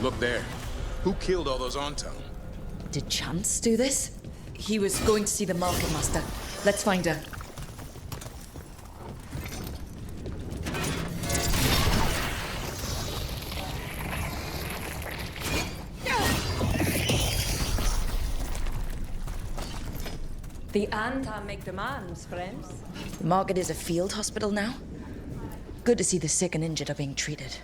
Look there. Who killed all those Anton? Did Chance do this? He was going to see the Market Master. Let's find her. The Anton make demands, friends. The market is a field hospital now. Good to see the sick and injured are being treated.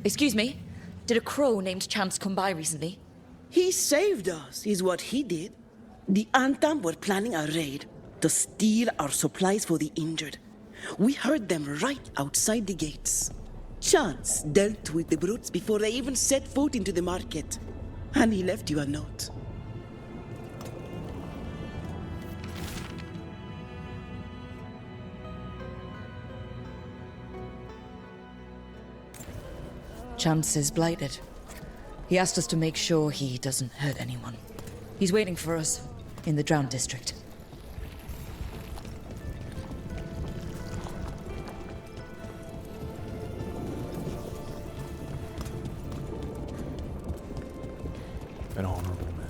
Excuse me? Did a crow named Chance come by recently? He saved us, is what he did. The Antam were planning a raid to steal our supplies for the injured. We heard them right outside the gates. Chance dealt with the brutes before they even set foot into the market. And he left you a note. Chance is blighted. He asked us to make sure he doesn't hurt anyone. He's waiting for us in the Drowned District. An honorable man.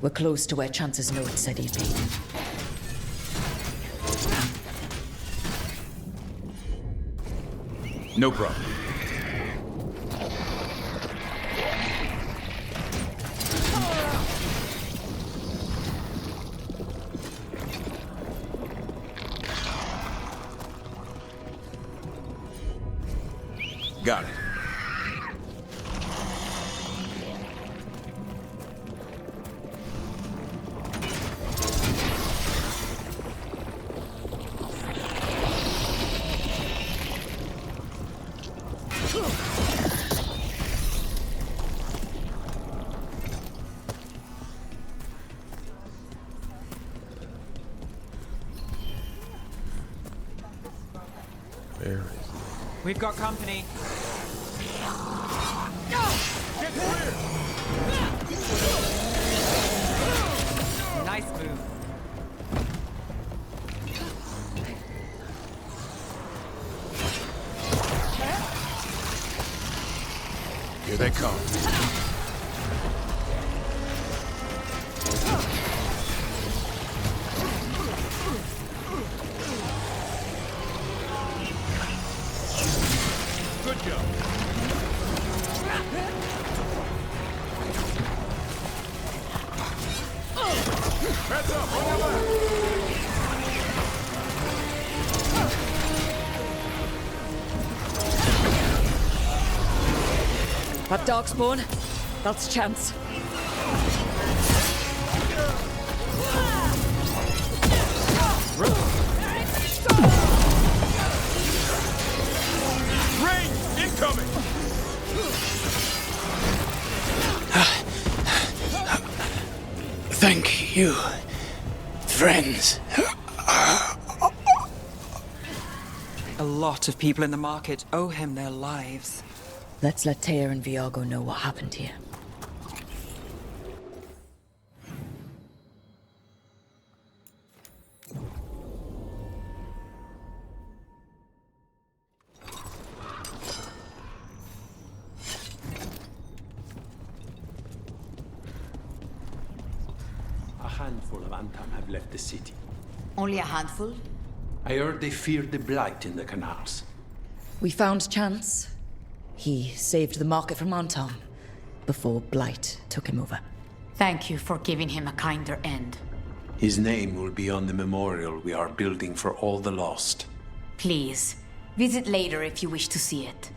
We're close to where Chance's note said he'd be. No problem. Got it. Very. We've got company. Get clear! Nice move. Here they come. Good job. Heads up, on your left. That darkspawn? That's Chance. Rain incoming! Thank you, friends. A lot of people in the market owe him their lives. Let's let Teir and Viago know what happened here. A handful of Antam have left the city. Only a handful? I heard they feared the blight in the canals. We found Chance. He saved the market from Anton before Blight took him over. Thank you for giving him a kinder end. His name will be on the memorial we are building for all the lost. Please, visit later if you wish to see it.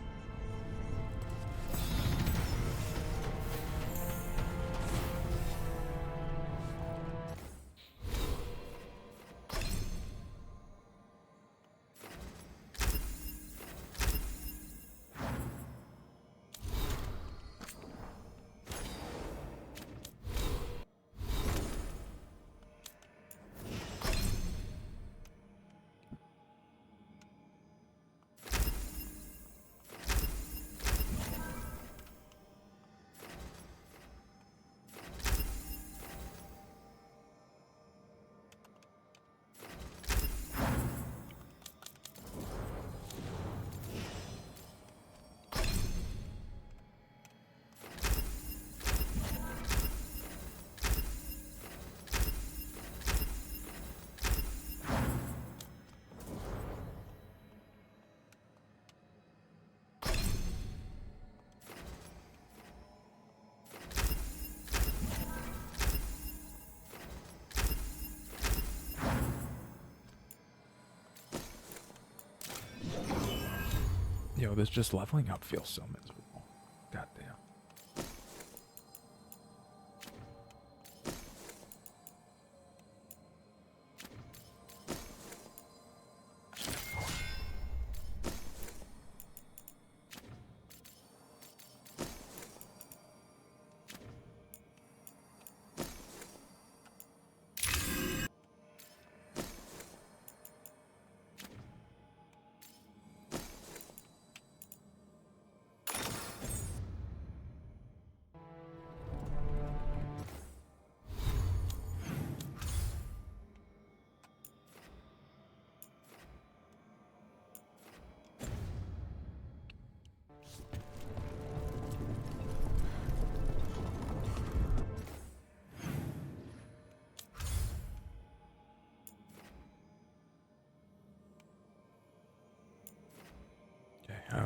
Yo, this just leveling up feels so miserable. Goddamn.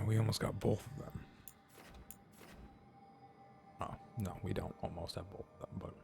We almost got both of them. Oh, no, we don't almost have both of them, but...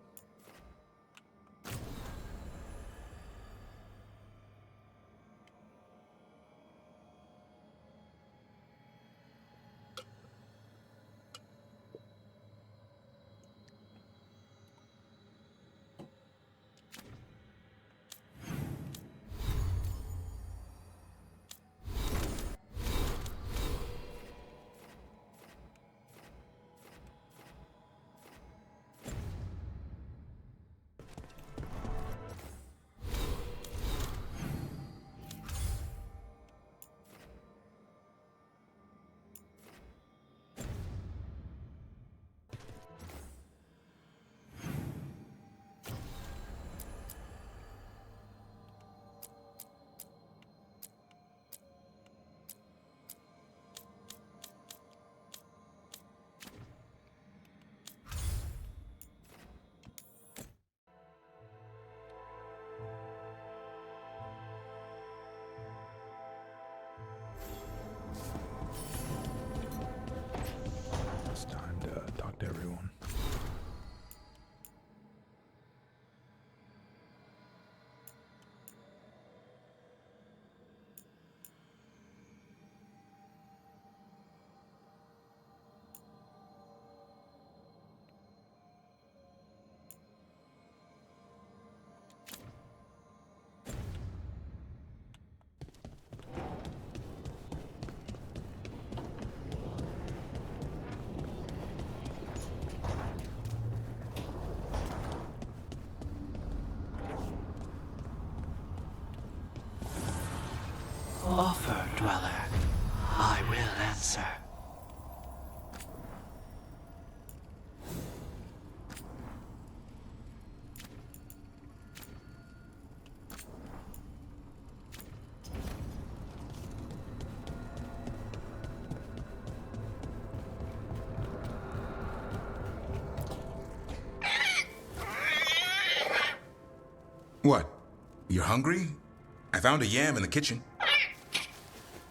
It's time to talk to everyone. Offer, dweller. I will answer. What? You're hungry? I found a yam in the kitchen.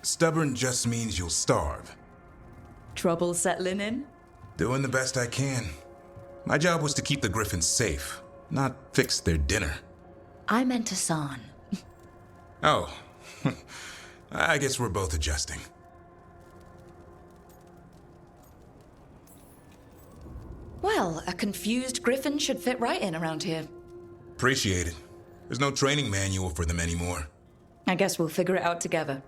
Stubborn just means you'll starve. Trouble settling in? Doing the best I can. My job was to keep the griffins safe, not fix their dinner. I meant Hassan. Oh. I guess we're both adjusting. Well, a confused griffin should fit right in around here. Appreciate it. There's no training manual for them anymore. I guess we'll figure it out together.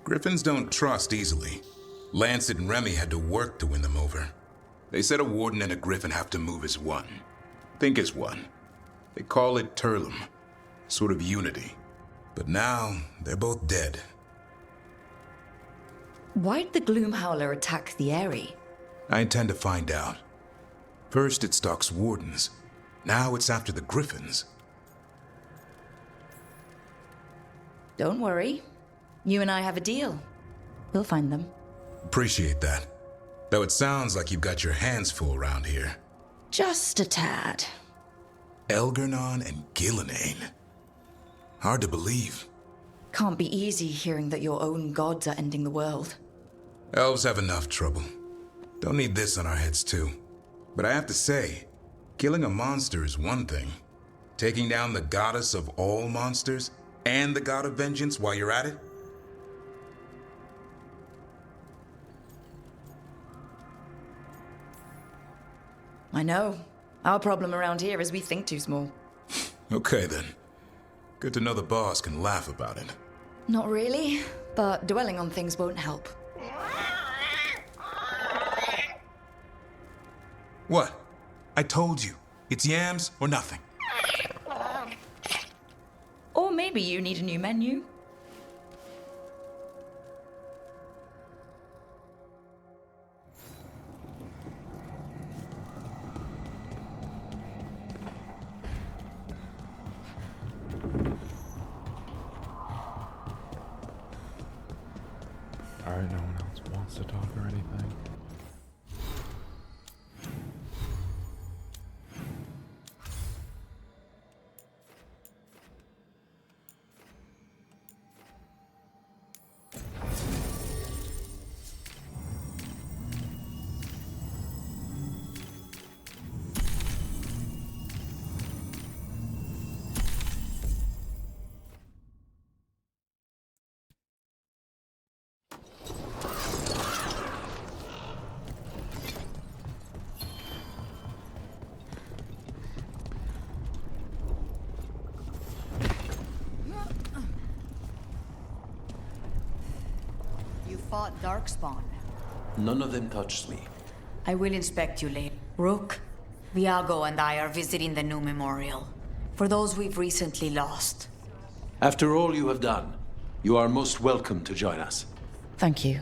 Griffins don't trust easily. Lancet and Remy had to work to win them over. They said a warden and a griffin have to move as one. Think as one. They call it Turlum. Sort of unity. But now, they're both dead. Why'd the Gloomhowler attack the Eyrie? I intend to find out. First it stalks wardens. Now it's after the griffins. Don't worry. You and I have a deal. We'll find them. Appreciate that. Though it sounds like you've got your hands full around here. Just a tad. Elgernon and Gillenane. Hard to believe. Can't be easy hearing that your own gods are ending the world. Elves have enough trouble. Don't need this on our heads too. But I have to say, killing a monster is one thing. Taking down the goddess of all monsters and the god of vengeance while you're at it? I know. Our problem around here is we think too small. Okay then. Good to know the boss can laugh about it. Not really, but dwelling on things won't help. What? I told you. It's yams or nothing. Or maybe you need a new menu. Alright, no one else wants to talk or anything. Fought Darkspawn. None of them touched me. I will inspect you later. Rook, Viago and I are visiting the new memorial. For those we've recently lost. After all you have done, you are most welcome to join us. Thank you.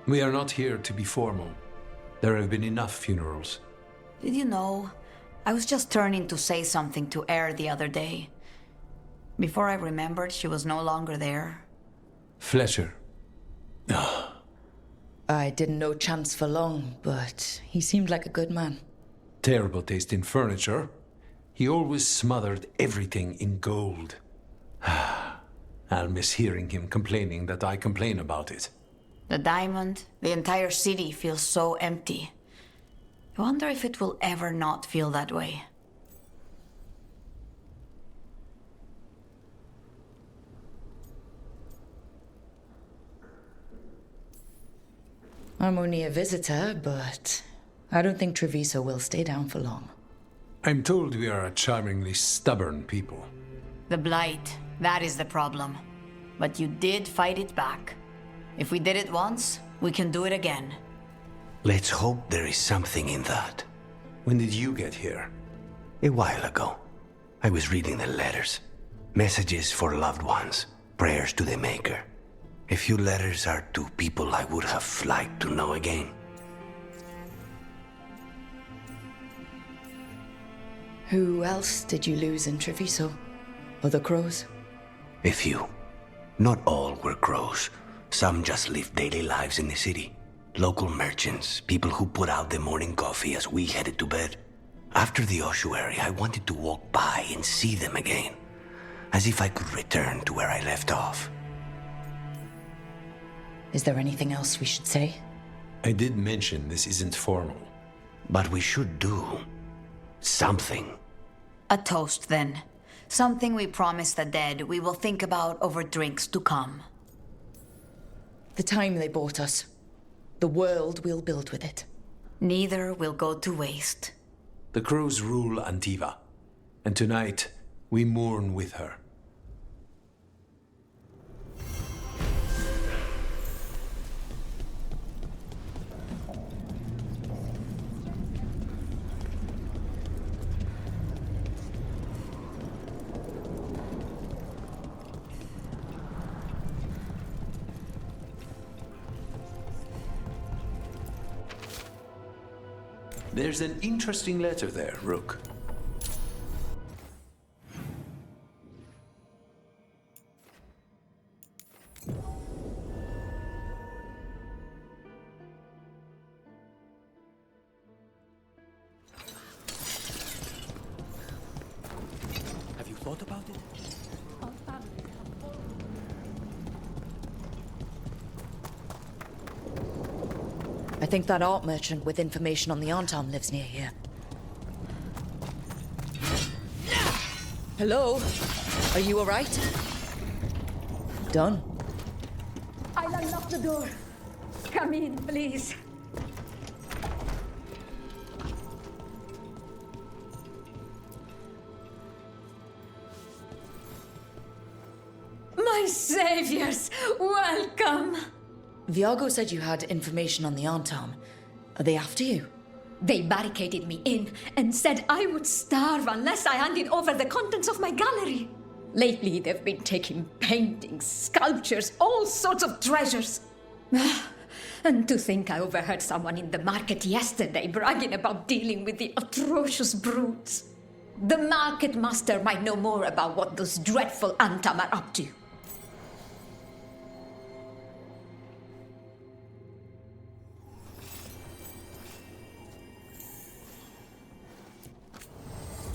We are not here to be formal. There have been enough funerals. Did you know? I was just turning to say something to Air the other day. Before I remembered, she was no longer there. Fletcher. I didn't know Chance for long, but he seemed like a good man. Terrible taste in furniture. He always smothered everything in gold. I'll miss hearing him complaining that I complain about it. The diamond, the entire city feels so empty. I wonder if it will ever not feel that way. I'm only a visitor, but I don't think Treviso will stay down for long. I'm told we are a charmingly stubborn people. The Blight, that is the problem. But you did fight it back. If we did it once, we can do it again. Let's hope there is something in that. When did you get here? A while ago, I was reading the letters. Messages for loved ones, prayers to the Maker. A few letters are to people I would have liked to know again. Who else did you lose in Treviso? Other crows? A few. Not all were crows. Some just lived daily lives in the city. Local merchants, people who put out the morning coffee as we headed to bed. After the ossuary, I wanted to walk by and see them again. As if I could return to where I left off. Is there anything else we should say? I did mention this isn't formal. But we should do something. A toast, then. Something we promise the dead we will think about over drinks to come. The time they bought us. The world we'll build with it. Neither will go to waste. The crows rule Antiva, and tonight we mourn with her. There's an interesting letter there, Rook. thought about it? I think that art merchant with information on the Arntam lives near here. Hello? Are you alright? Done. I'll unlock the door. Come in, please. My saviors, welcome! Viago said you had information on the Arntam. Are they after you? They barricaded me in and said I would starve unless I handed over the contents of my gallery. Lately, they've been taking paintings, sculptures, all sorts of treasures. And to think I overheard someone in the market yesterday bragging about dealing with the atrocious brutes. The market master might know more about what those dreadful Arntam are up to.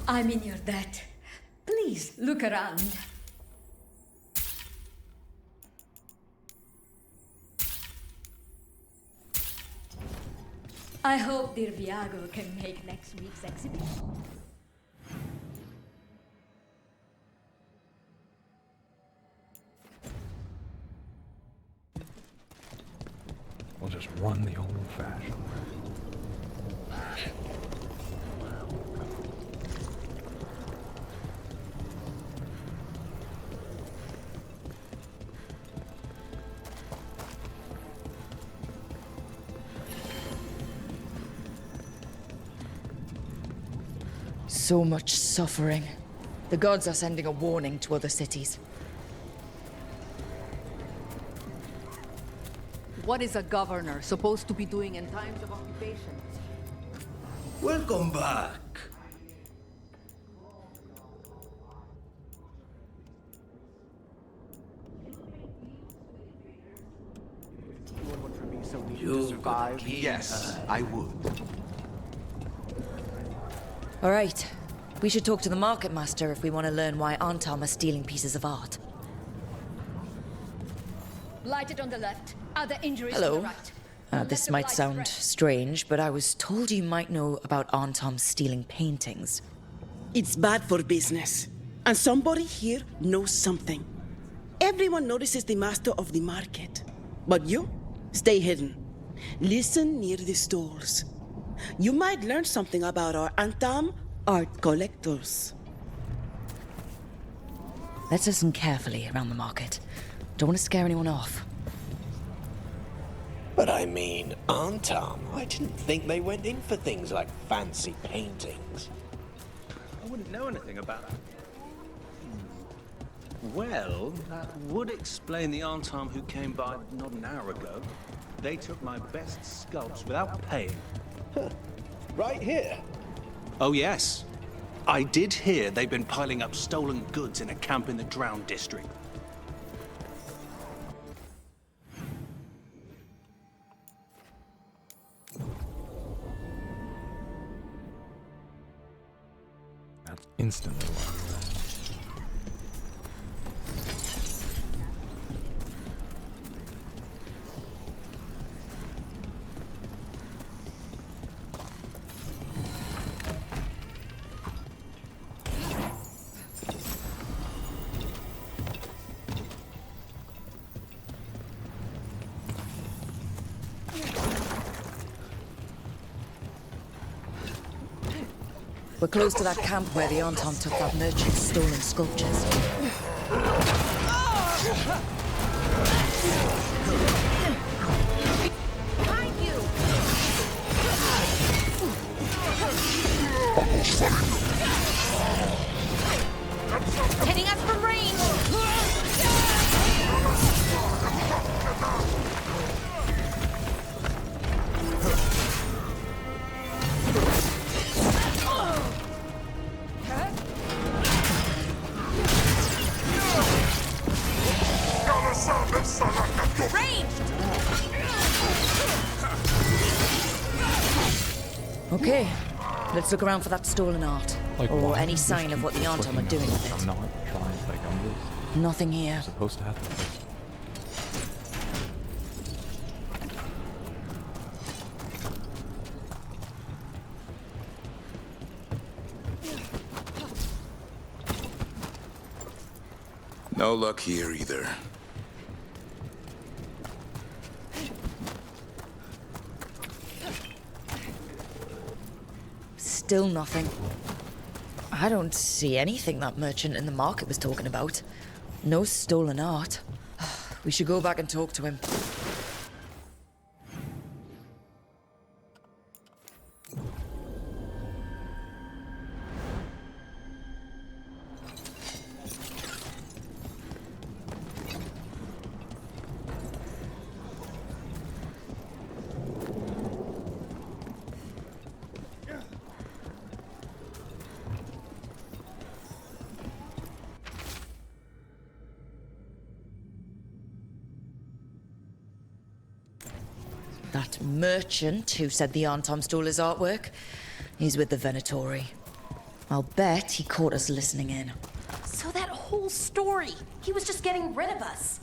I'm in your debt. Please look around. I hope dear Viago can make next week's exhibition. We'll just run the old-fashioned way. So much suffering. The gods are sending a warning to other cities. What is a governor supposed to be doing in times of occupation? Welcome back. Yes, I would. All right. We should talk to the market master if we want to learn why Arntam are stealing pieces of art. Blighted on the left, other injuries on the Hello. right. This might sound strange, but I was told you might know about Arntam stealing paintings. It's bad for business. And somebody here knows something. Everyone notices the master of the market. But you, stay hidden. Listen near the stalls. You might learn something about our Arntam art collectors. Let's listen carefully around the market. Don't want to scare anyone off. But I mean, Arntam, I didn't think they went in for things like fancy paintings. I wouldn't know anything about that. Well, that would explain the Arntam who came by not an hour ago. They took my best sculpts without paying. Right here? Oh, yes. I did hear they've been piling up stolen goods in a camp in the Drowned district. That's instantly why. We're close to that camp where the Arntam took that merchant's stolen sculptures. Behind you! Hitting us from range! Okay, let's look around for that stolen art. Like or why? any Just sign of keep what the Arntam are clicking doing on with it. it. I'm not. Nothing here. Supposed to happen. No luck here either. Still nothing. I don't see anything that merchant in the market was talking about. No stolen art. We should go back and talk to him. That merchant who said the Arntom stole his artwork, he's with the Venatori. I'll bet he caught us listening in. So that whole story, he was just getting rid of us.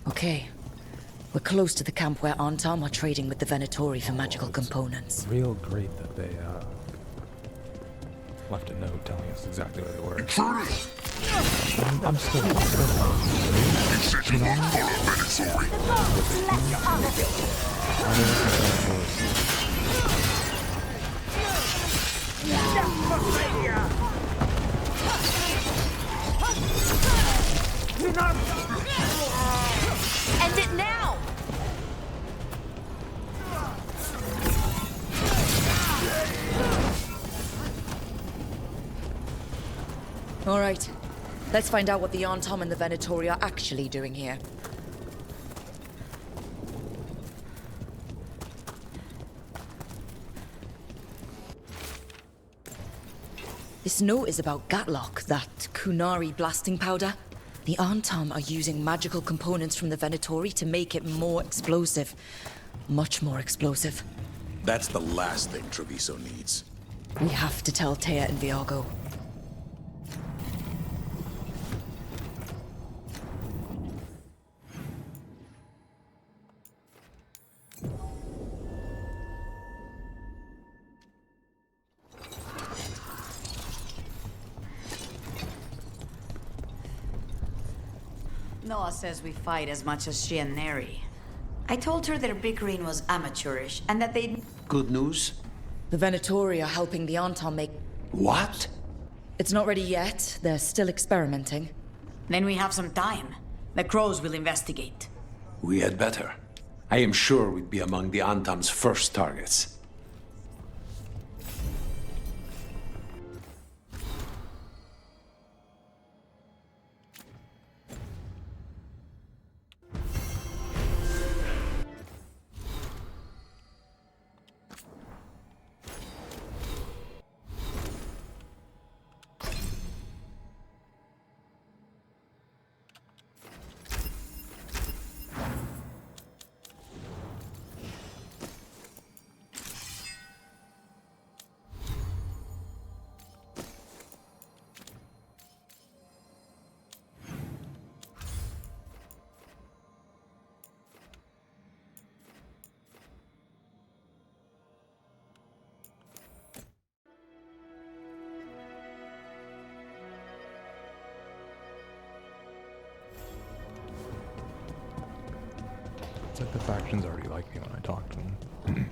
Okay. We're close to the camp where Arntom are trading with the Venatori for magical components. Real great that they left a note telling us exactly where they were. I'm still End it now! All right. Let's find out what the Arntom and the Venatori are actually doing here. This note is about Gatlock, that Kunari blasting powder. The Arntom are using magical components from the Venatori to make it more explosive. Much more explosive. That's the last thing Treviso needs. We have to tell Taya and Viago. Noah says we fight as much as she and Neri. I told her their bickering was amateurish, and that they'd... Good news? The Venatori are helping the Arntom make... What? It's not ready yet. They're still experimenting. Then we have some time. The Crows will investigate. We had better. I am sure we'd be among the Antom's first targets. It's like the factions already like me when I talk to them.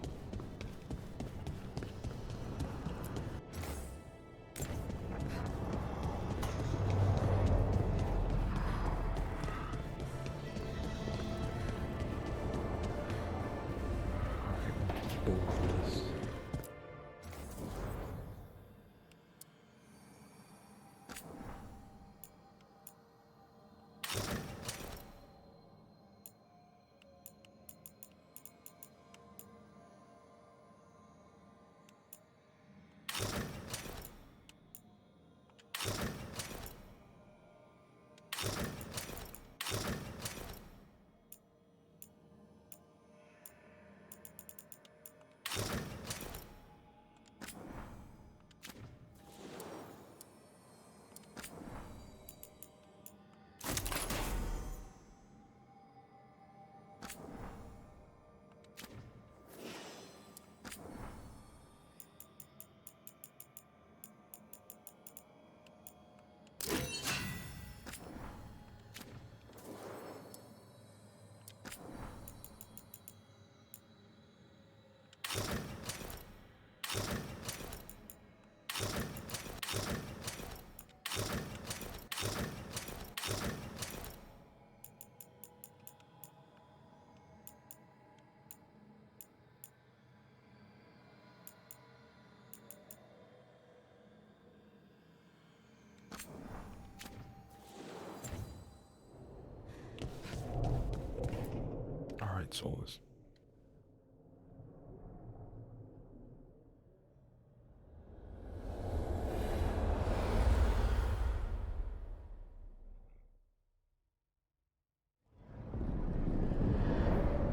that's all this.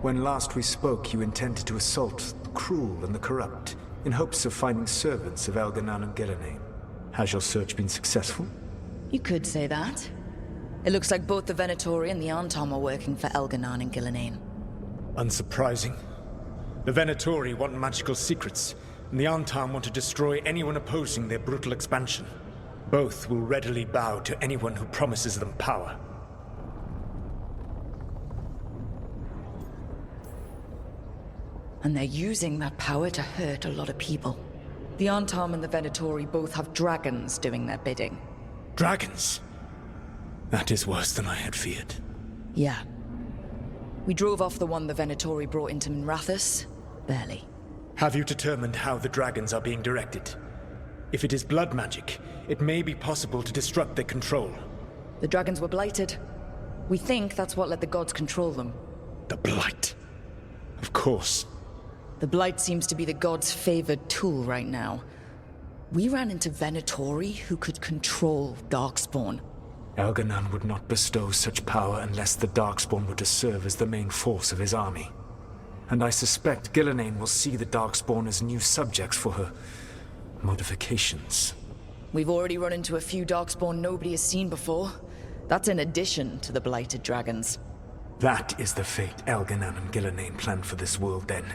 When last we spoke, you intended to assault the cruel and the corrupt, in hopes of finding servants of Elganan and Gillenane. Has your search been successful? You could say that. It looks like both the Venatori and the Arntom are working for Elganan and Gillenane. Unsurprising. The Venatori want magical secrets, and the Arntom want to destroy anyone opposing their brutal expansion. Both will readily bow to anyone who promises them power. And they're using that power to hurt a lot of people. The Arntom and the Venatori both have dragons doing their bidding. Dragons? That is worse than I had feared. Yeah. We drove off the one the Venatori brought into Minrathous. Barely. Have you determined how the dragons are being directed? If it is blood magic, it may be possible to disrupt their control. The dragons were blighted. We think that's what let the gods control them. The Blight. Of course. The Blight seems to be the gods' favored tool right now. We ran into Venatori who could control Darkspawn. Elganan would not bestow such power unless the Darkspawn were to serve as the main force of his army. And I suspect Gillenane will see the Darkspawn as new subjects for her modifications. We've already run into a few Darkspawn nobody has seen before. That's in addition to the blighted dragons. That is the fate Elganan and Gillenane planned for this world then.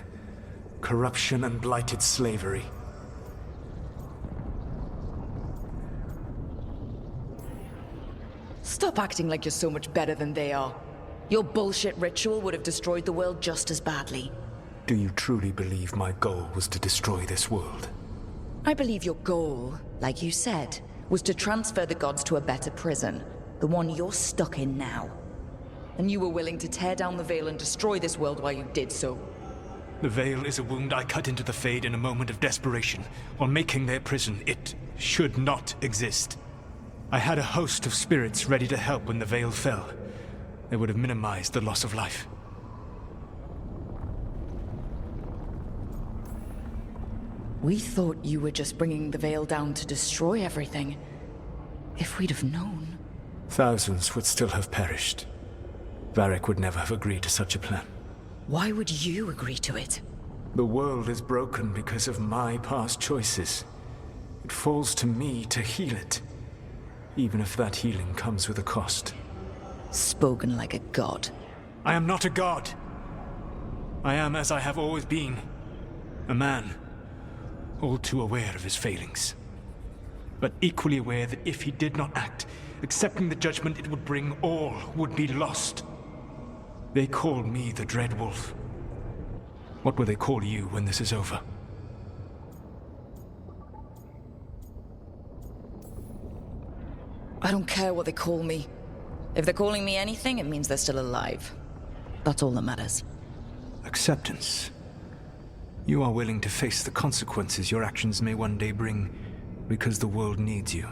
Corruption and blighted slavery. Stop acting like you're so much better than they are. Your bullshit ritual would have destroyed the world just as badly. Do you truly believe my goal was to destroy this world? I believe your goal, like you said, was to transfer the gods to a better prison. The one you're stuck in now. And you were willing to tear down the Veil and destroy this world while you did so. The Veil is a wound I cut into the Fade in a moment of desperation, while making their prison. It should not exist. I had a host of spirits ready to help when the Veil fell. They would have minimized the loss of life. We thought you were just bringing the Veil down to destroy everything. If we'd have known... Thousands would still have perished. Varric would never have agreed to such a plan. Why would you agree to it? The world is broken because of my past choices. It falls to me to heal it, even if that healing comes with a cost. Spoken like a god. I am not a god. I am as I have always been. A man, all too aware of his failings. But equally aware that if he did not act, accepting the judgment it would bring, all would be lost. They call me the Dread Wolf. What will they call you when this is over? I don't care what they call me. If they're calling me anything, it means they're still alive. That's all that matters. Acceptance. You are willing to face the consequences your actions may one day bring because the world needs you.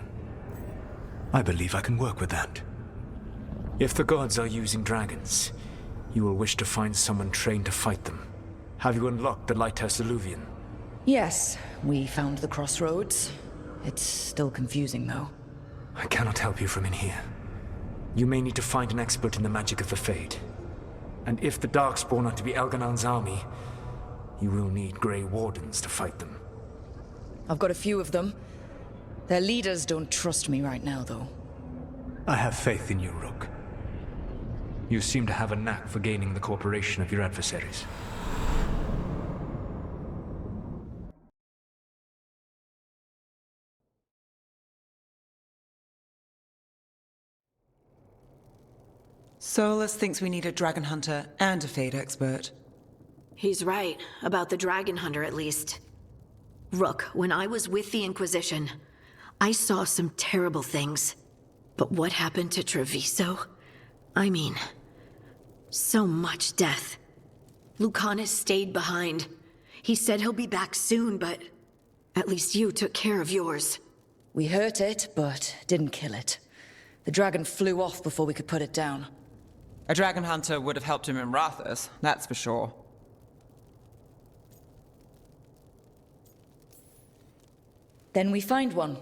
I believe I can work with that. If the gods are using dragons, you will wish to find someone trained to fight them. Have you unlocked the Lighthouse Illuvian? Yes, we found the crossroads. It's still confusing, though. I cannot help you from in here. You may need to find an expert in the magic of the Fade. And if the Darkspawn are to be Elganan's army, you will need Grey Wardens to fight them. I've got a few of them. Their leaders don't trust me right now, though. I have faith in you, Rook. You seem to have a knack for gaining the cooperation of your adversaries. Solus thinks we need a dragon hunter and a Fade expert. He's right, about the dragon hunter at least. Rook, when I was with the Inquisition, I saw some terrible things. But what happened to Treviso? I mean, so much death. Lucanus stayed behind. He said he'll be back soon, but at least you took care of yours. We hurt it, but didn't kill it. The dragon flew off before we could put it down. A dragon hunter would have helped him in Rathas, that's for sure. Then we find one.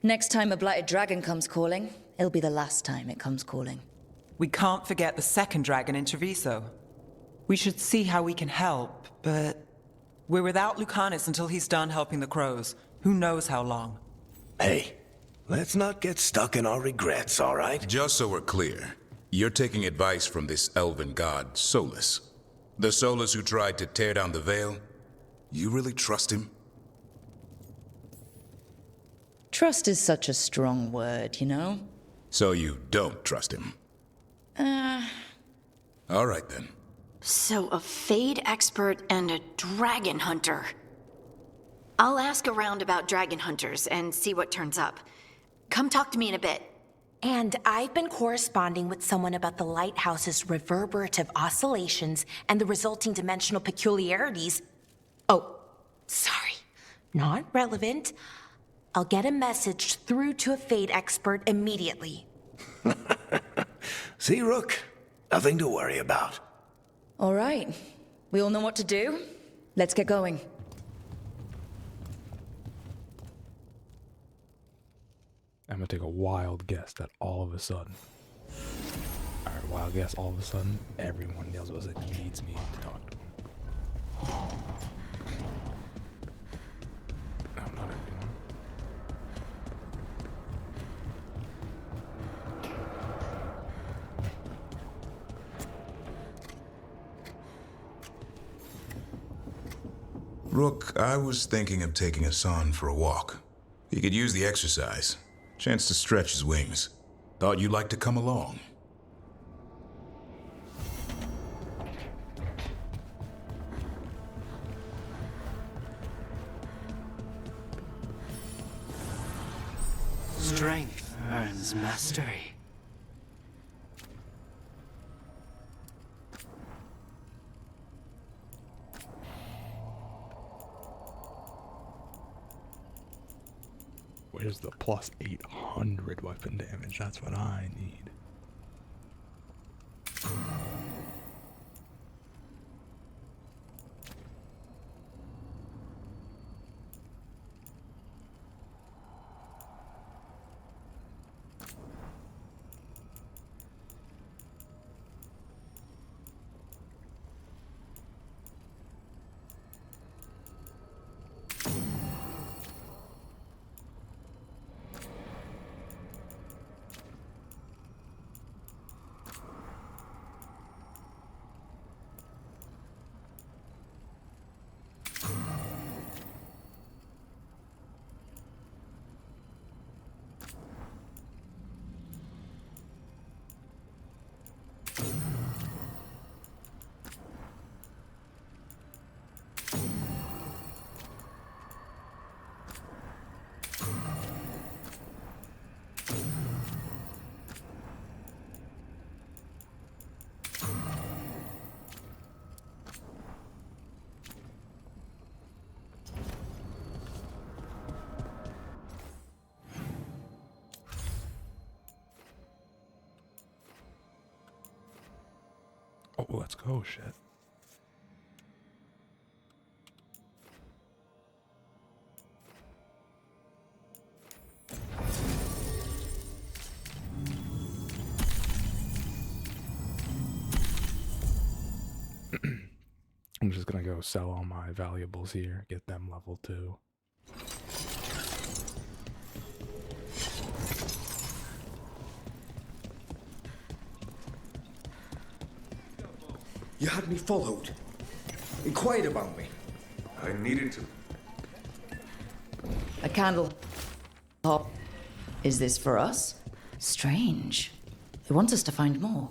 Next time a blighted dragon comes calling, it'll be the last time it comes calling. We can't forget the second dragon in Treviso. We should see how we can help, but we're without Lucanus until he's done helping the crows. Who knows how long? Hey, let's not get stuck in our regrets, all right? Just so we're clear, you're taking advice from this elven god, Solus. The Solus who tried to tear down the Veil? You really trust him? Trust is such a strong word, you know? So you don't trust him? All right then. So a Fade expert and a dragon hunter. I'll ask around about dragon hunters and see what turns up. Come talk to me in a bit. And I've been corresponding with someone about the lighthouse's reverberative oscillations and the resulting dimensional peculiarities. Oh, sorry. Not relevant. I'll get a message through to a Fade expert immediately. See, Rook? Nothing to worry about. All right. We all know what to do? Let's get going. I'm gonna take a wild guess that all of a sudden, alright, wild guess, all of a sudden, everyone yells at us and needs me to talk to him. No, not everyone. Rook, I was thinking of taking Hassan for a walk. He could use the exercise. Chance to stretch his wings. Thought you'd like to come along. Strength earns mastery. Where's the plus 800 weapon damage? That's what I need. Oh, let's go, shit. I'm just gonna go sell all my valuables here, get them level 2. You had me followed. Inquired about me. I needed to. A candle. Oh, is this for us? Strange. They want us to find more.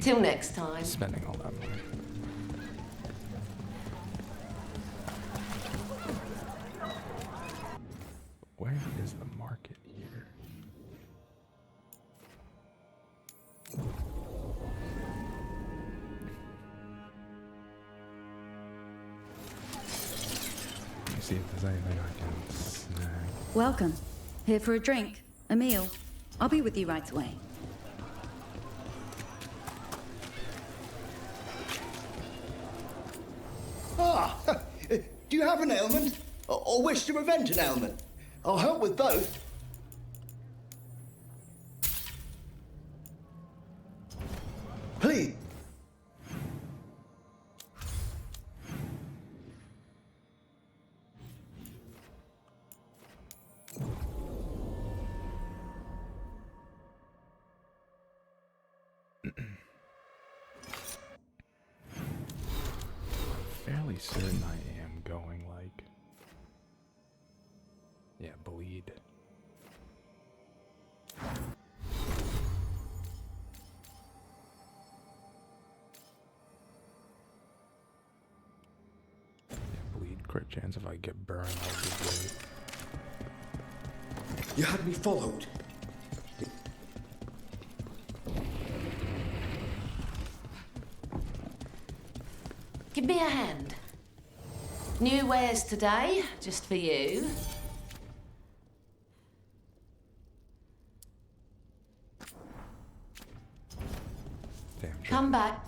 Till next time. Spending all that money. Where is the market here? Let me see if there's anything I can snag. Welcome. Here for a drink, a meal. I'll be with you right away. Ah, do you have an ailment? Or wish to prevent an ailment? I'll help with both. Please. Fairly certain I am going like, yeah, bleed. Yeah, bleed crit chance if I get burned, I'll be great. You had me followed. Give me a hand. New wares today, just for you. Damn, Come back.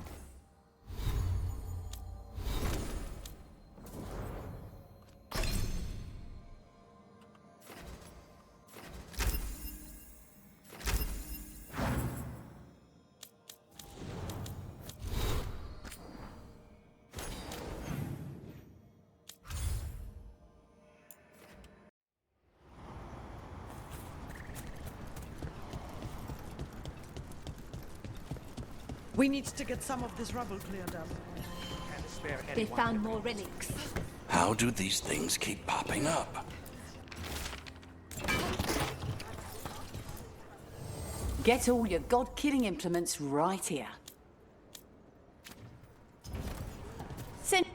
We need to get some of this rubble cleared up. They found more relics. How do these things keep popping up? Get all your god-killing implements right here. Send.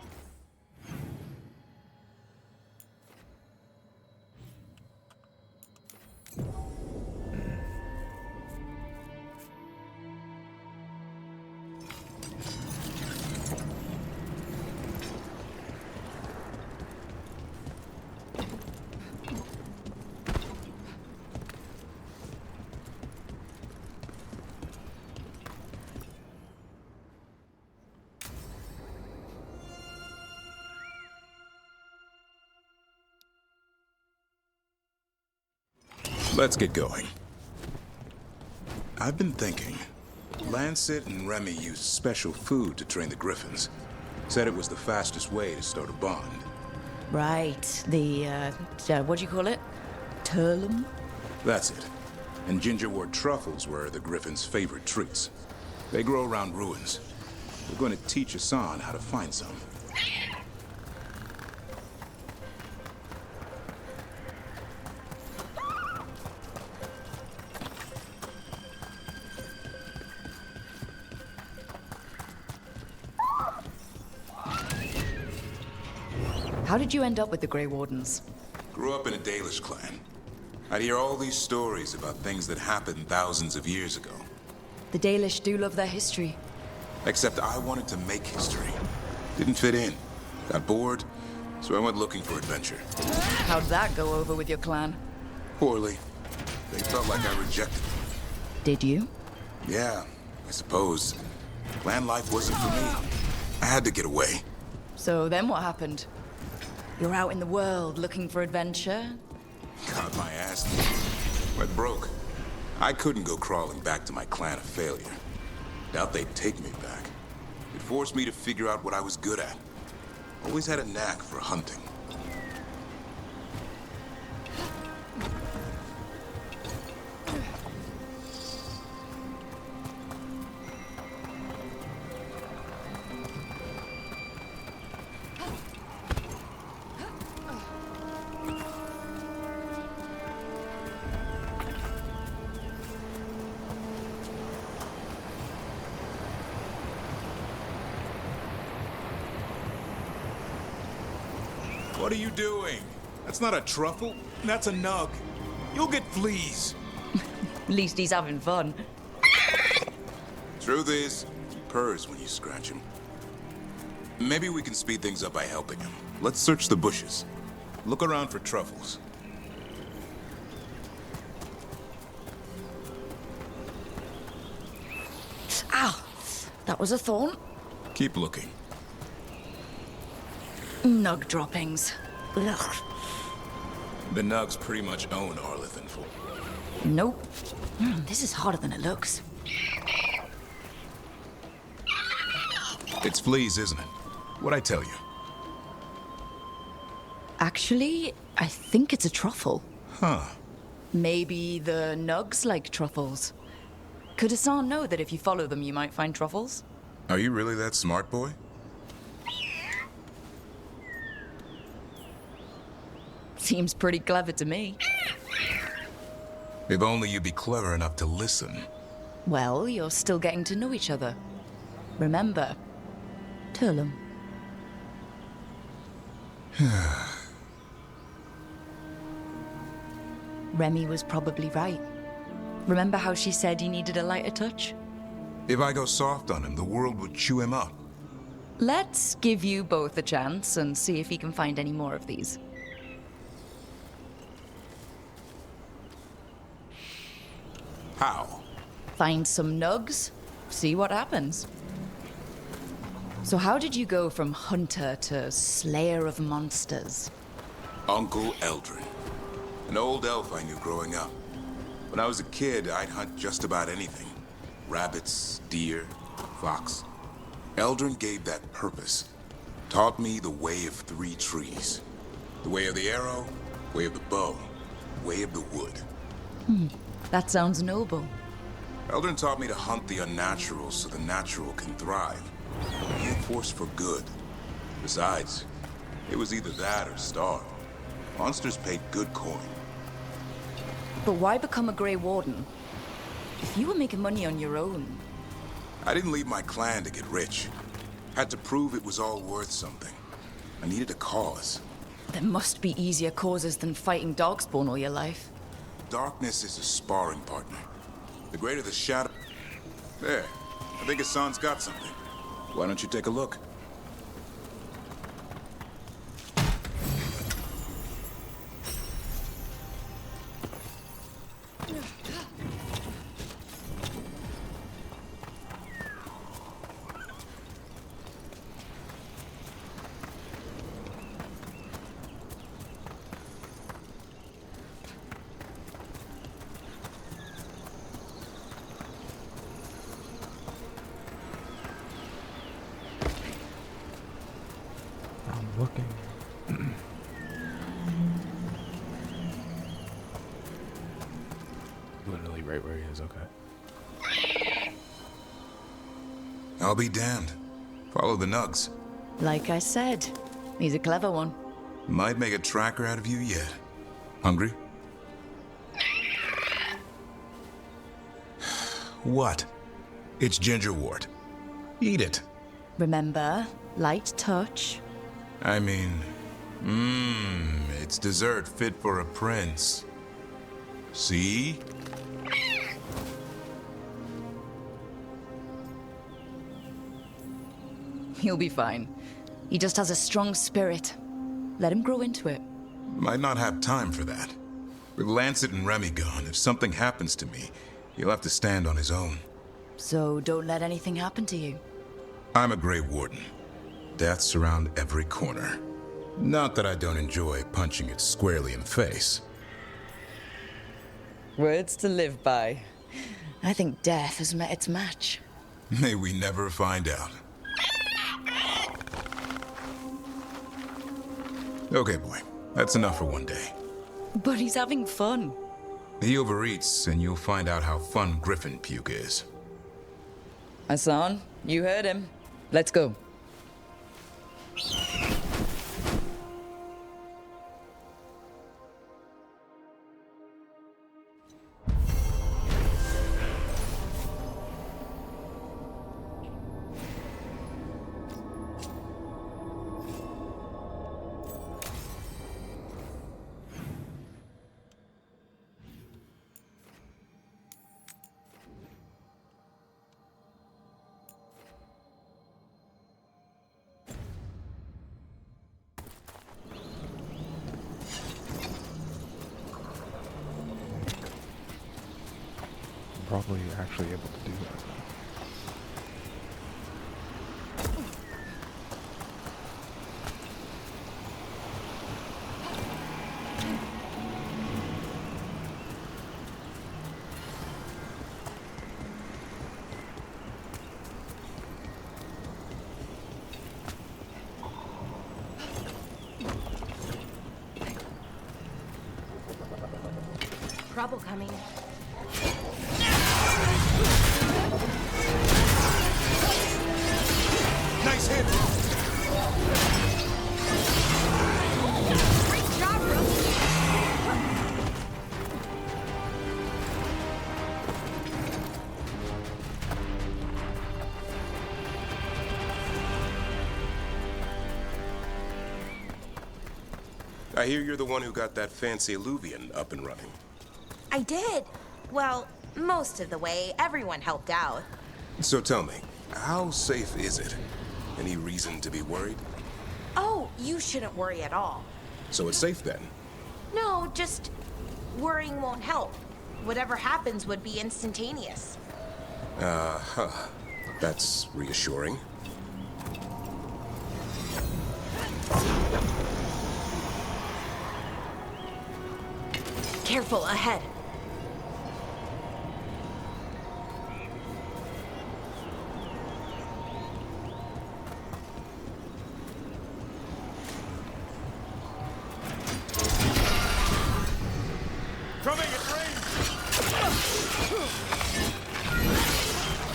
Let's get going. I've been thinking. Lancet and Remy used special food to train the Griffins. Said it was the fastest way to start a bond. Right, the, what do you call it? Turlum? That's it. And gingerwort truffles were the Griffins' favorite treats. They grow around ruins. We're going to teach Hassan how to find some. How did you end up with the Grey Wardens? Grew up in a Dalish clan. I'd hear all these stories about things that happened thousands of years ago. The Dalish do love their history. Except I wanted to make history. Didn't fit in. Got bored, so I went looking for adventure. How'd that go over with your clan? Poorly. They felt like I rejected them. Did you? Yeah, I suppose. Clan life wasn't for me. I had to get away. So then what happened? You're out in the world looking for adventure? Got my ass kicked. Went broke. I couldn't go crawling back to my clan of failure. Doubt they'd take me back. It forced me to figure out what I was good at. Always had a knack for hunting. What are you doing? That's not a truffle. That's a nug. You'll get fleas. At least he's having fun. Truth is, he purrs when you scratch him. Maybe we can speed things up by helping him. Let's search the bushes. Look around for truffles. Ow! That was a thorn. Keep looking. Nug droppings. Ugh. The nugs pretty much own Arlethenful. Nope. This is harder than it looks. It's fleas, isn't it? What'd I tell you? Actually, I think it's a truffle. Huh. Maybe the nugs like truffles. Could Hassan know that if you follow them, you might find truffles? Are you really that smart, boy? Seems pretty clever to me. If only you'd be clever enough to listen. Well, you're still getting to know each other. Remember, Turlum. Remy was probably right. Remember how she said he needed a lighter touch? If I go soft on him, the world would chew him up. Let's give you both a chance and see if he can find any more of these. How? Find some nugs, see what happens. So how did you go from hunter to slayer of monsters? Uncle Eldrin. An old elf I knew growing up. When I was a kid, I'd hunt just about anything. Rabbits, deer, fox. Eldrin gave that purpose. Taught me the way of 3 trees. The way of the arrow, way of the bow, way of the wood. That sounds noble. Eldrin taught me to hunt the unnatural so the natural can thrive. He a force for good. Besides, it was either that or starve. Monsters paid good coin. But why become a Grey Warden? If you were making money on your own... I didn't leave my clan to get rich. Had to prove it was all worth something. I needed a cause. There must be easier causes than fighting Darkspawn all your life. Darkness is a sparring partner. The greater the shadow... There. I think Hassan's got something. Why don't you take a look? I'm looking. Literally right where he is, okay. I'll be damned. Follow the nugs. Like I said, he's a clever one. Might make a tracker out of you yet. Hungry? What? It's gingerwort. Eat it. Remember, light touch. I mean, it's dessert fit for a prince. See? He'll be fine. He just has a strong spirit. Let him grow into it. Might not have time for that. With Lancet and Remy gone, if something happens to me, he'll have to stand on his own. So don't let anything happen to you. I'm a Grey Warden. Death's around every corner. Not that I don't enjoy punching it squarely in the face. Words to live by. I think death has met its match. May we never find out. Okay, boy. That's enough for one day. But he's having fun. He overeats, and you'll find out how fun Griffin puke is. Hassan, you heard him. Let's go. probably actually able to do that. Trouble coming. Nice hit! Great job, Rookie! I hear you're the one who got that fancy Illuvian up and running. I did. Well, most of the way. Everyone helped out. So tell me, how safe is it? Any reason to be worried? Oh, you shouldn't worry at all. So it's safe then? No, just worrying won't help. Whatever happens would be instantaneous. Uh-huh. That's reassuring. Careful, ahead. Coming at range!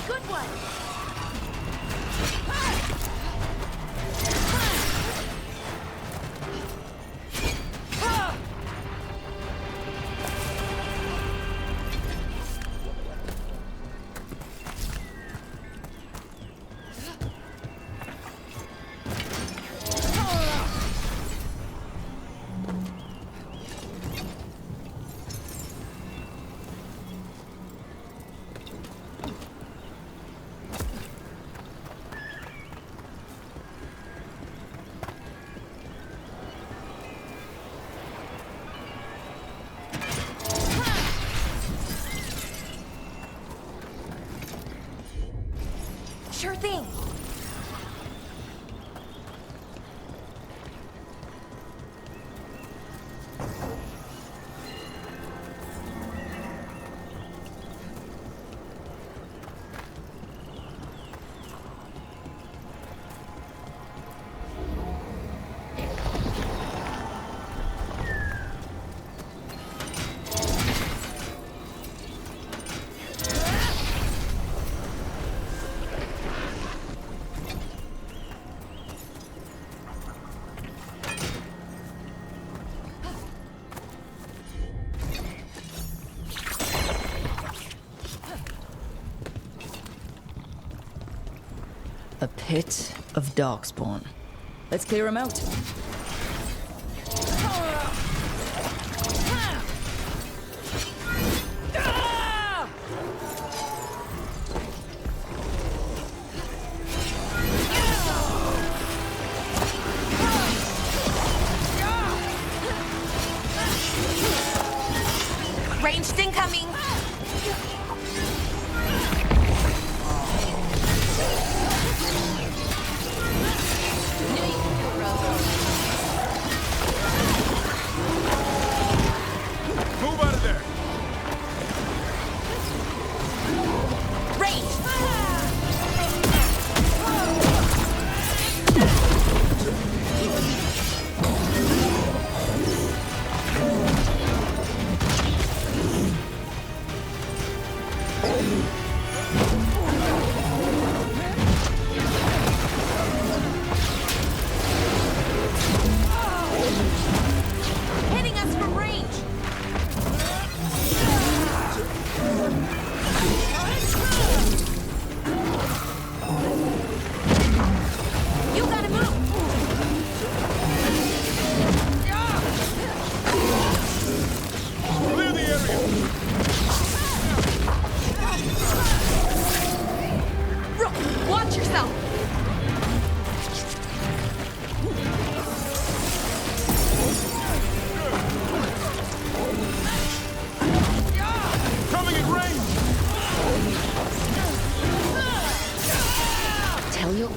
Good one! Sure thing. A pit of darkspawn. Let's clear him out. Ranged incoming! Knew you could do it, Rose.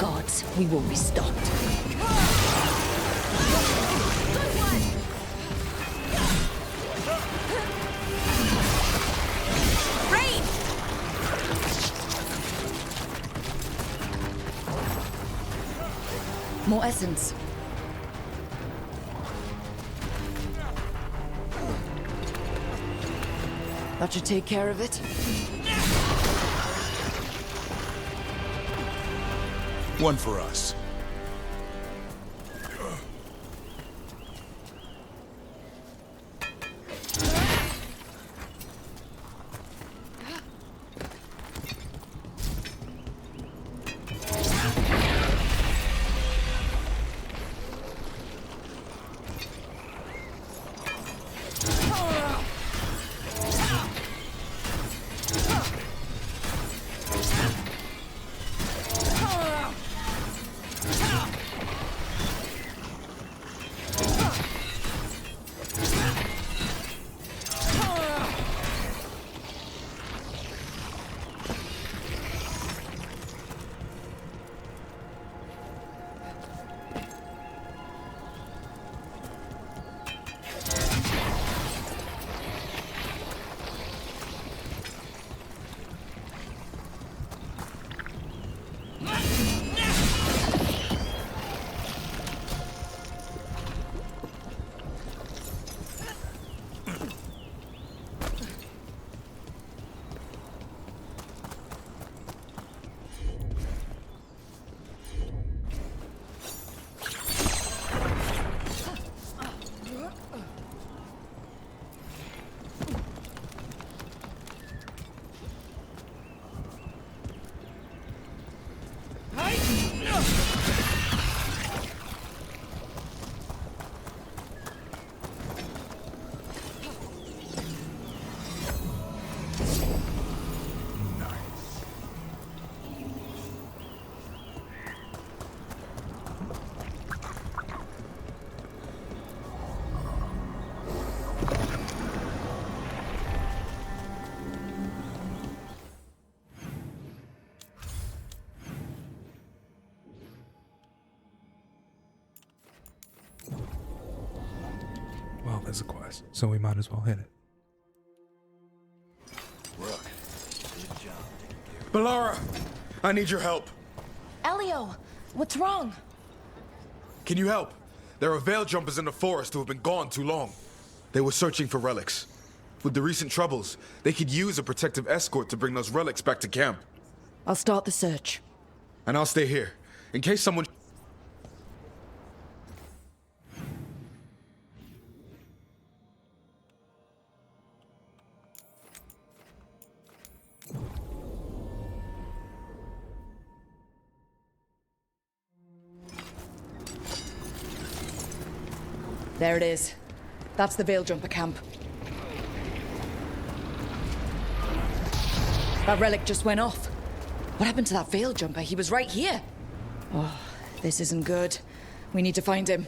gods, we won't be stopped. Rain! More essence. That should take care of it. One for us. Well, there's a quest, so we might as well hit it. Balara, I need your help. Elio, what's wrong? Can you help? There are veil jumpers in the forest who have been gone too long. They were searching for relics. With the recent troubles, they could use a protective escort to bring those relics back to camp. I'll start the search. And I'll stay here, in case someone... There it is. That's the Veil Jumper camp. That relic just went off. What happened to that Veil Jumper? He was right here. Oh, this isn't good. We need to find him.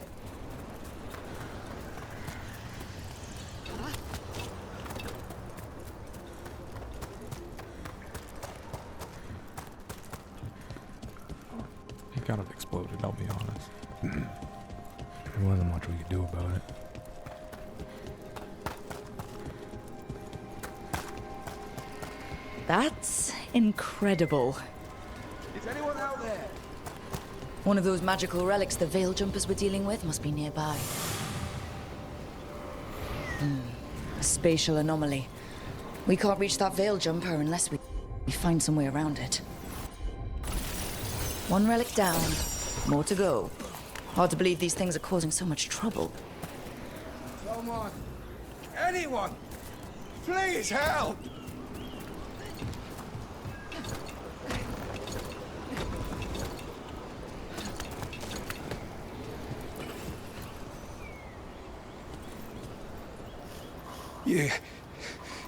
He kind of exploded, I'll be honest. There wasn't much we could do about it. That's incredible. Is anyone out there? One of those magical relics the Veil Jumpers were dealing with must be nearby. A spatial anomaly. We can't reach that Veil Jumper unless we find some way around it. One relic down, more to go. Hard to believe these things are causing so much trouble. Come on. Anyone! Please help!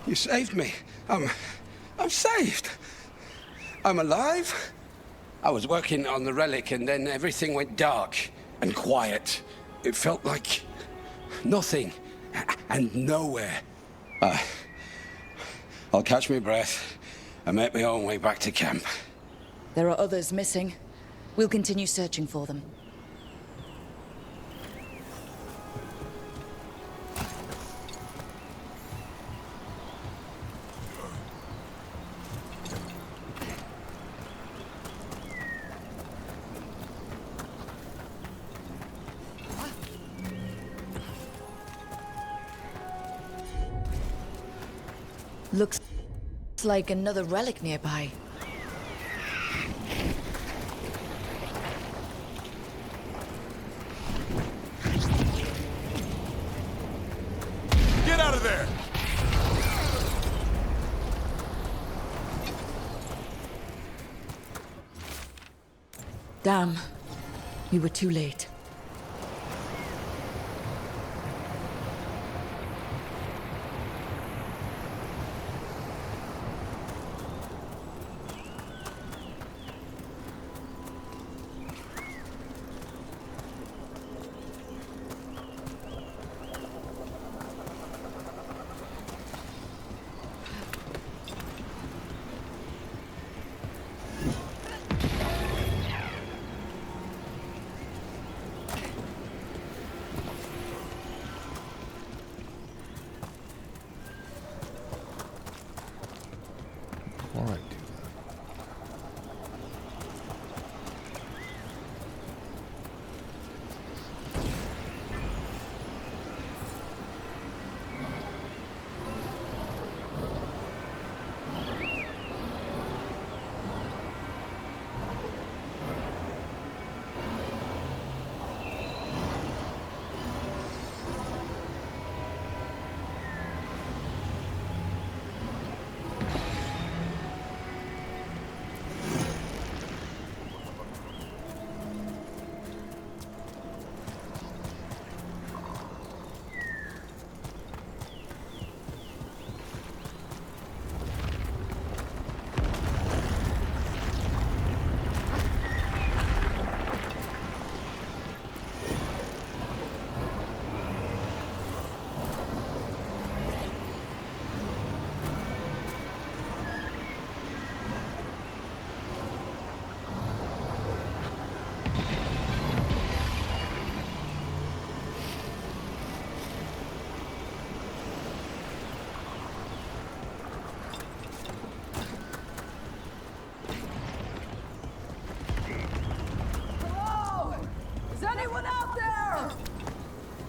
You saved me. I'm saved. I'm alive. I was working on the relic and then everything went dark and quiet. It felt like nothing and nowhere. I'll catch my breath and make my own way back to camp. There are others missing. We'll continue searching for them. Looks like another relic nearby. Get out of there! Damn. We were too late.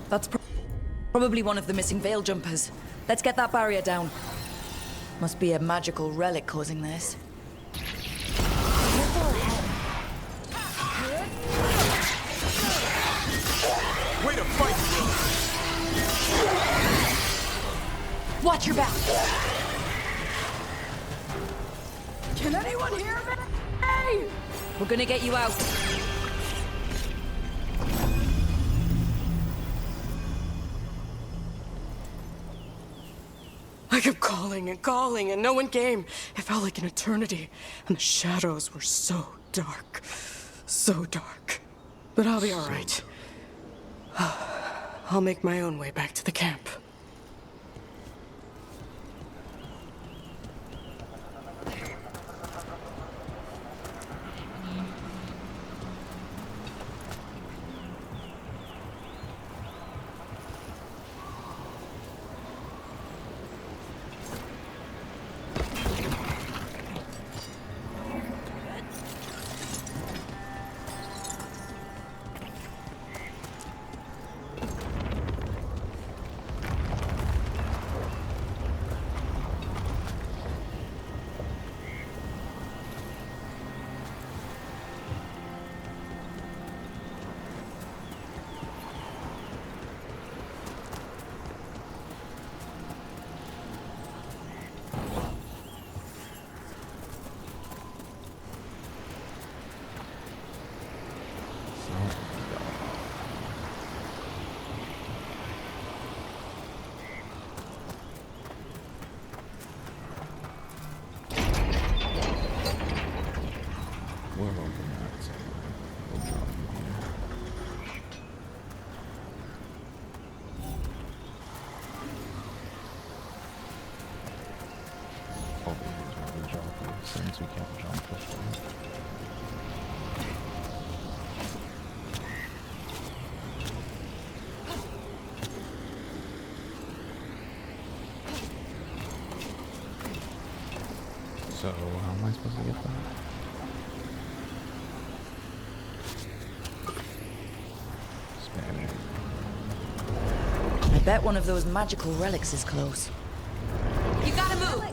That's probably one of the missing veil jumpers. Let's get that barrier down. Must be a magical relic causing this. Way to fight, bro! Watch your back! Can anyone hear me? Hey! We're gonna get you out. I kept calling and no one came. It felt like an eternity, and the shadows were so dark. So dark. But I'll be all right. I'll make my own way back to the camp. So, how am I supposed to get that? I bet one of those magical relics is close. You gotta move!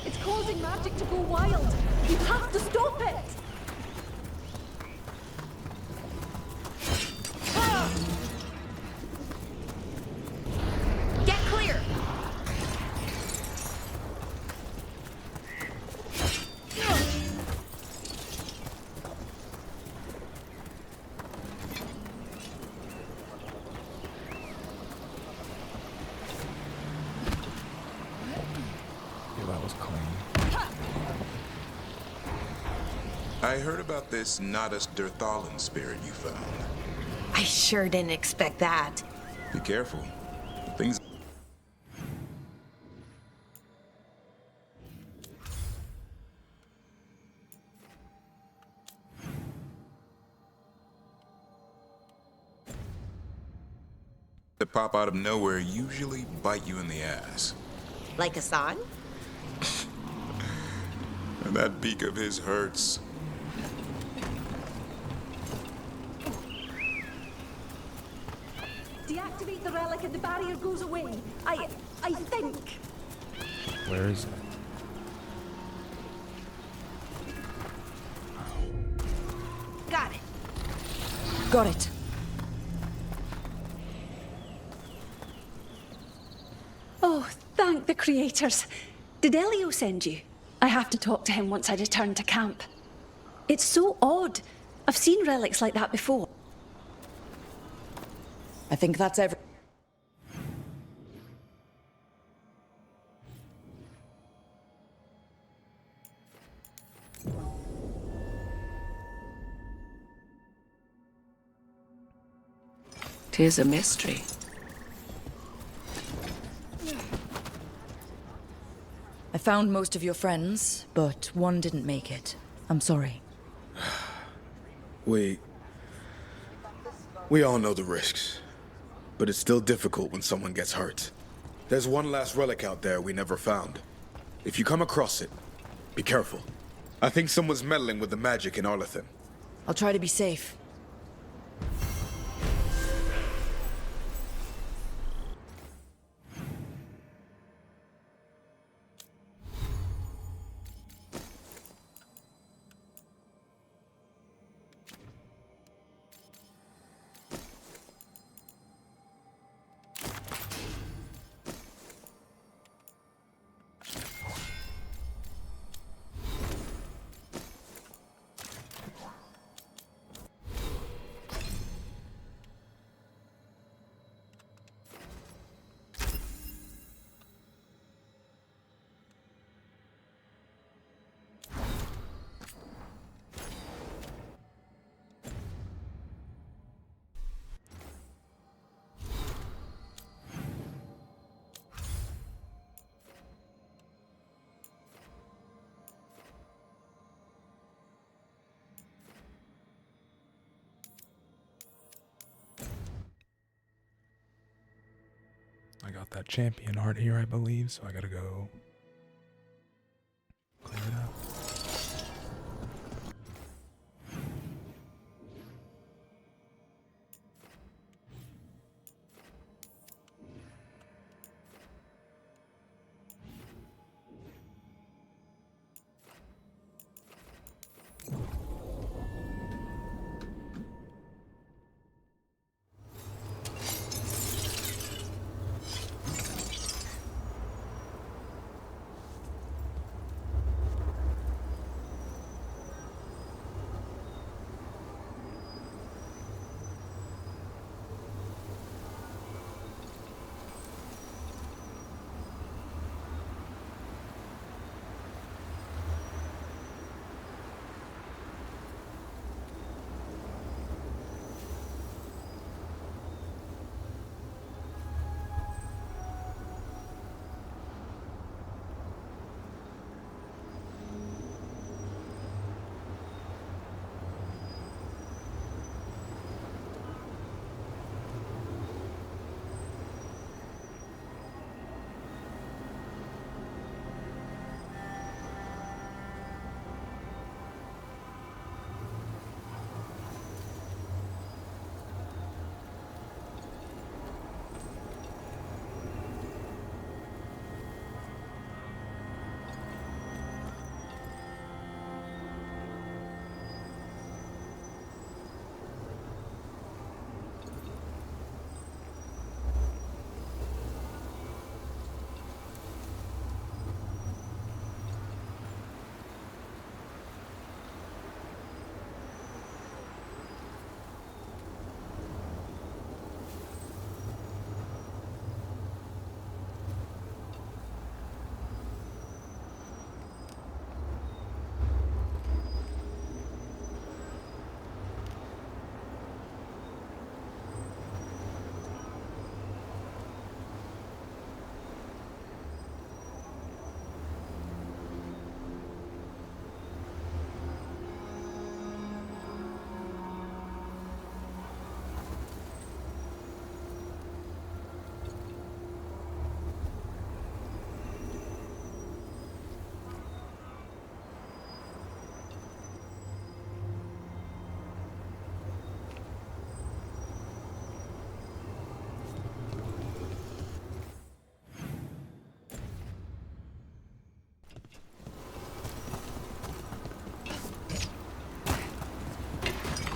It's causing magic to go wild! You have to stop it! Get clear! That was clean. I heard about this Nadas Dirthalan spirit you found. I sure didn't expect that. Be careful. Things... that pop out of nowhere usually bite you in the ass. Like Hassan? And that beak of his hurts. Deactivate the relic and the barrier goes away. I think. Where is it? Got it. Got it. Oh, thank the creators. Did Elio send you? I have to talk to him once I return to camp. It's so odd. I've seen relics like that before. I think that's every... Tis a mystery. I found most of your friends, but one didn't make it. I'm sorry. We all know the risks, but it's still difficult when someone gets hurt. There's one last relic out there we never found. If you come across it, be careful. I think someone's meddling with the magic in Arlethan. I'll try to be safe. I got that champion art here, I believe, so I gotta go clear it out.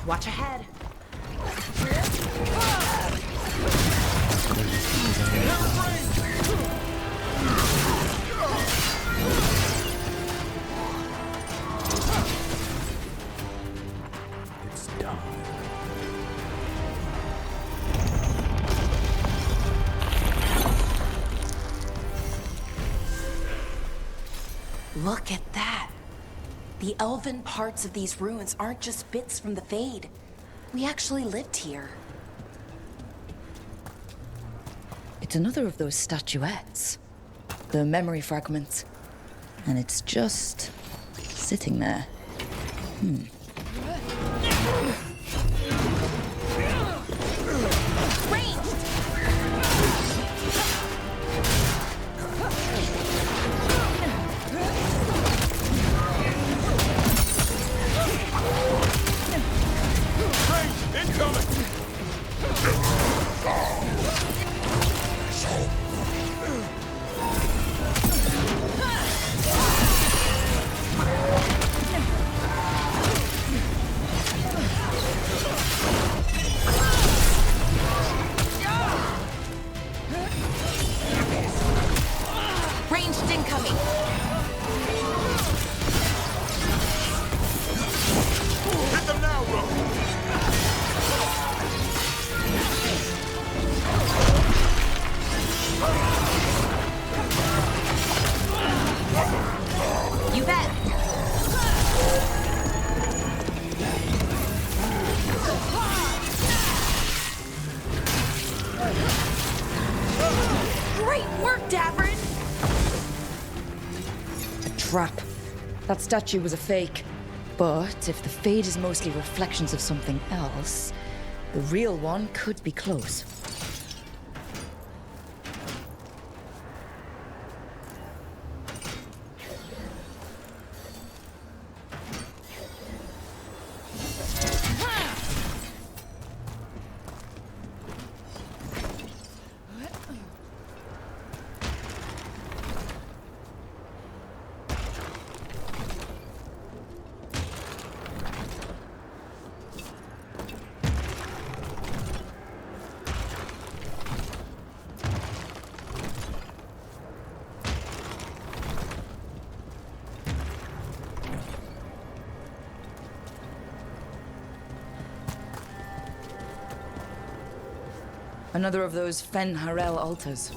Watch ahead. It's done. Look at that. The elven parts of these ruins aren't just bits from the Fade. We actually lived here. It's another of those statuettes. The memory fragments. And it's just sitting there. Ranged incoming. Hit them now, bro. You bet. Great work, Davrin. A trap. That statue was a fake. But if the Fade is mostly reflections of something else, the real one could be close. Another of those Fen Harel altars.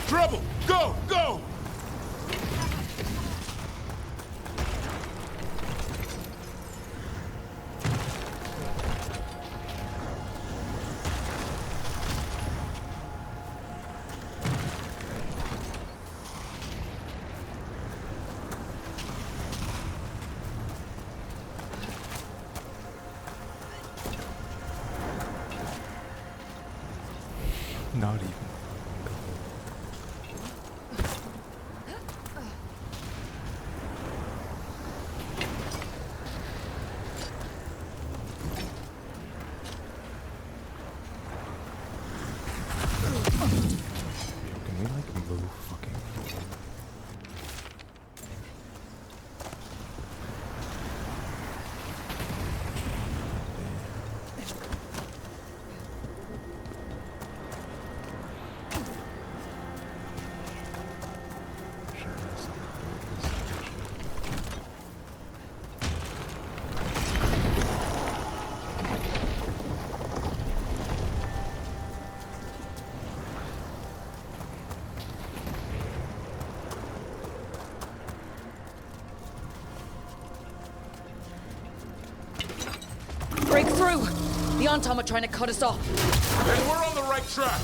Trouble! Go! Go! Not even. Can we like move fucking? through! The Antom are trying to cut us off. Then we're on the right track.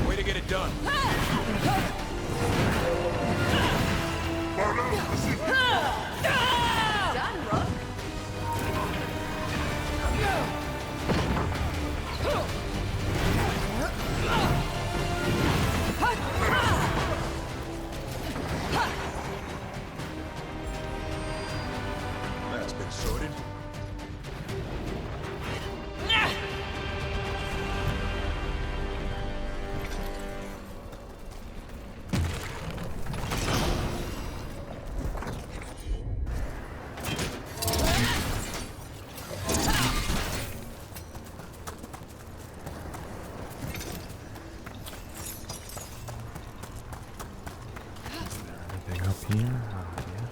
Way to get it done. Done, Rook. That's been sorted. Anything up here? Oh, yeah.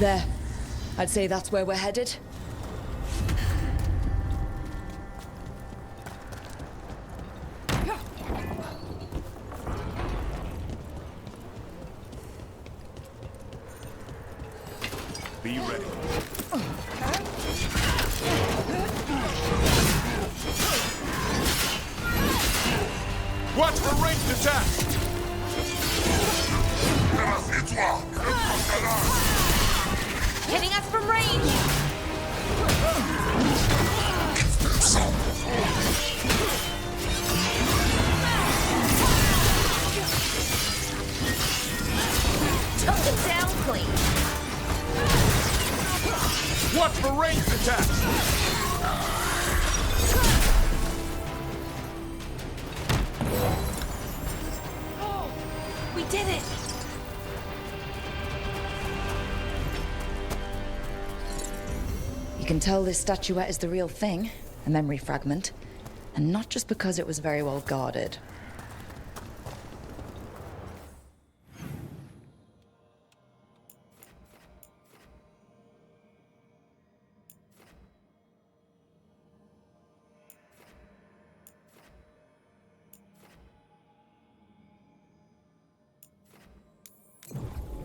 There. I'd say that's where we're headed. Be ready. Watch for ranged attacks! Hitting us from range! Took them down clean. Watch for ranged attacks! We did it! You can tell this statuette is the real thing, a memory fragment, and not just because it was very well guarded.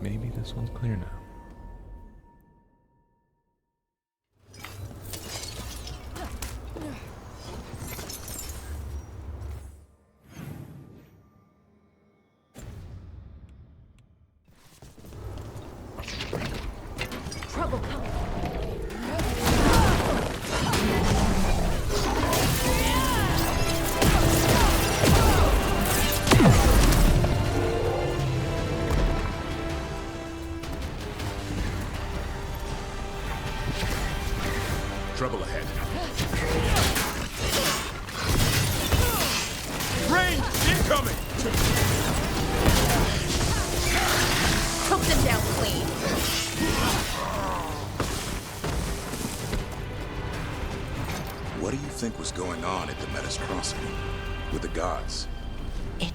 Maybe this one's clear now. Trouble coming. Trouble ahead. Range incoming! Took them down clean. What do you think was going on at the Metis Crossing with the gods? It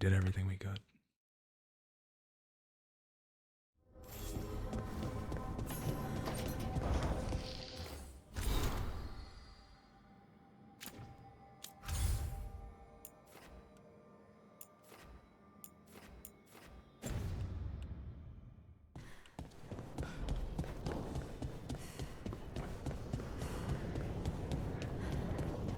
did everything we could.